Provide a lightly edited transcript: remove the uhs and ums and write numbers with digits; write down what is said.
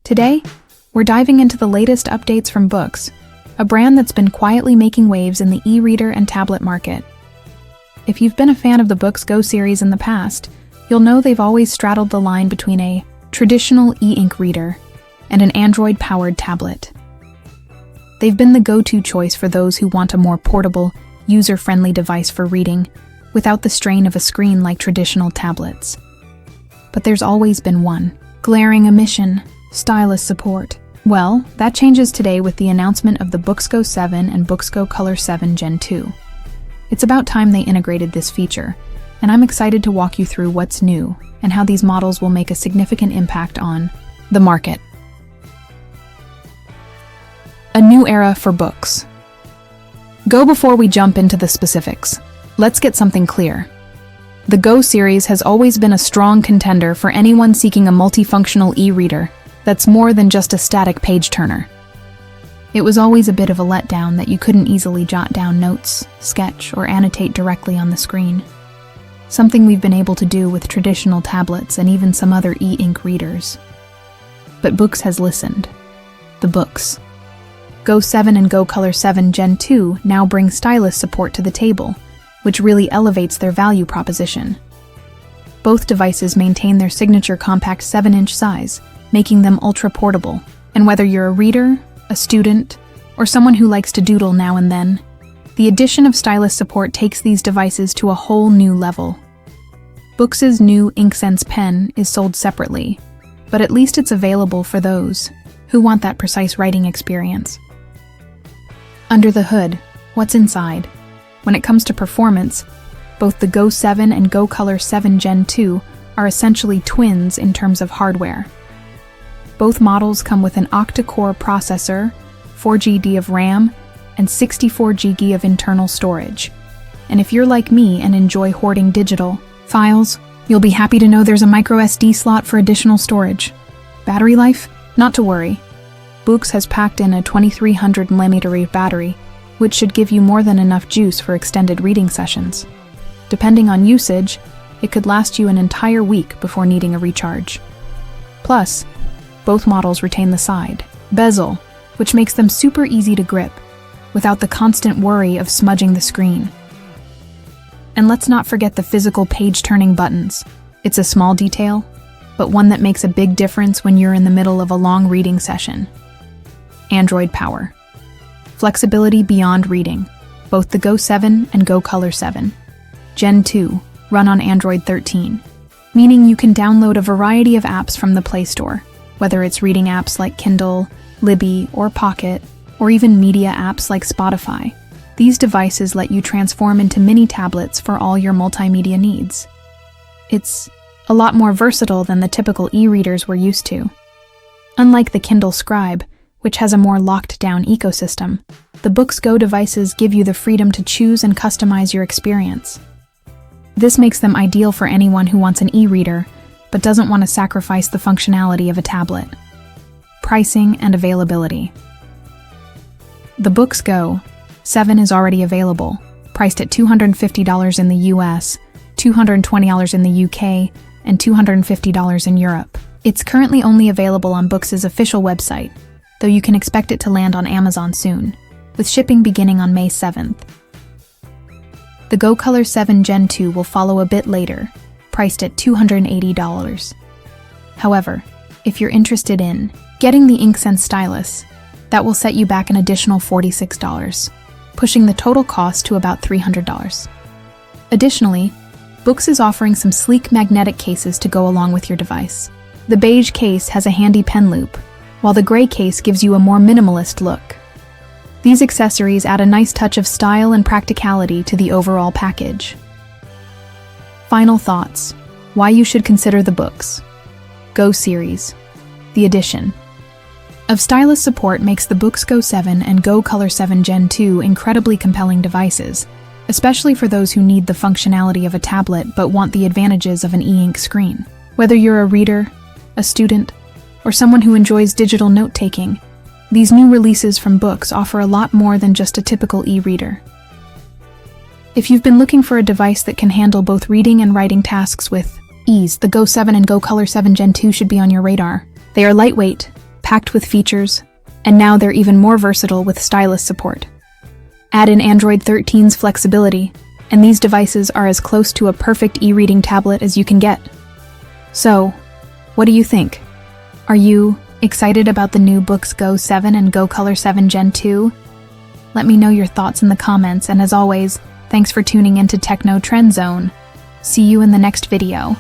Today, we're diving into the latest updates from Boox, a brand that's been quietly making waves in the e-reader and tablet market. If you've been a fan of the Boox Go series in the past, you'll know they've always straddled the line between a traditional e-ink reader and an Android-powered tablet. They've been the go-to choice for those who want a more portable, user-friendly device for reading, without the strain of a screen like traditional tablets. But there's always been one glaring omission: stylus support. Well, that changes today with the announcement of the Boox Go 7 and Boox Go Color 7 Gen 2. It's about time they integrated this feature, and I'm excited to walk you through what's new and how these models will make a significant impact on the market. A new era for Boox. Before we jump into the specifics, let's get something clear. The Go series has always been a strong contender for anyone seeking a multifunctional e-reader that's more than just a static page turner. It was always a bit of a letdown that you couldn't easily jot down notes, sketch, or annotate directly on the screen. Something we've been able to do with traditional tablets and even some other e-ink readers. But Boox has listened. The Boox Go 7 and Go Color 7 Gen 2 now bring stylus support to the table, which really elevates their value proposition. Both devices maintain their signature compact 7-inch size, making them ultra-portable. And whether you're a reader, a student, or someone who likes to doodle now and then, the addition of stylus support takes these devices to a whole new level. Boox's new InkSense pen is sold separately, but at least it's available for those who want that precise writing experience. Under the hood, what's inside? When it comes to performance, both the Go 7 and Go Color 7 Gen 2 are essentially twins in terms of hardware. Both models come with an octa-core processor, 4GB of RAM, and 64GB of internal storage. And if you're like me and enjoy hoarding digital files, you'll be happy to know there's a microSD slot for additional storage. Battery life? Not to worry. Boox has packed in a 2300mAh battery, which should give you more than enough juice for extended reading sessions. Depending on usage, it could last you an entire week before needing a recharge. Plus, both models retain the side bezel, which makes them super easy to grip, without the constant worry of smudging the screen. And let's not forget the physical page-turning buttons. It's a small detail, but one that makes a big difference when you're in the middle of a long reading session. Android power. Flexibility beyond reading. Both the Go 7 and Go Color 7 Gen 2 run on Android 13, meaning you can download a variety of apps from the Play Store, whether it's reading apps like Kindle, Libby, or Pocket, or even media apps like Spotify. These devices let you transform into mini tablets for all your multimedia needs. It's a lot more versatile than the typical e-readers we're used to. Unlike the Kindle Scribe, which has a more locked-down ecosystem, the Boox Go devices give you the freedom to choose and customize your experience. This makes them ideal for anyone who wants an e-reader, but doesn't want to sacrifice the functionality of a tablet. Pricing and availability. The Boox Go 7 is already available, priced at $250 in the US, $220 in the UK, and $250 in Europe. It's currently only available on Boox's official website, though you can expect it to land on Amazon soon, with shipping beginning on May 7th. The Go Color 7 Gen 2 will follow a bit later, priced at $280. However, if you're interested in getting the InkSense stylus, that will set you back an additional $46, pushing the total cost to about $300. Additionally, Boox is offering some sleek magnetic cases to go along with your device. The beige case has a handy pen loop, while the gray case gives you a more minimalist look. These accessories add a nice touch of style and practicality to the overall package. Final thoughts: why you should consider the Boox Go series. The addition of stylus support makes the Boox Go 7 and Go Color 7 Gen 2 incredibly compelling devices, especially for those who need the functionality of a tablet but want the advantages of an e-ink screen. Whether you're a reader, a student, or someone who enjoys digital note-taking, these new releases from Boox offer a lot more than just a typical e-reader. If you've been looking for a device that can handle both reading and writing tasks with ease, the Go 7 and Go Color 7 Gen 2 should be on your radar. They are lightweight, packed with features, and now they're even more versatile with Stylus support. Add in Android 13's flexibility, and these devices are as close to a perfect e-reading tablet as you can get. So, what do you think? Are you excited about the new Boox Go 7 and Go Color 7 Gen 2? Let me know your thoughts in the comments, and as always, thanks for tuning into Techno Trend Zone. See you in the next video.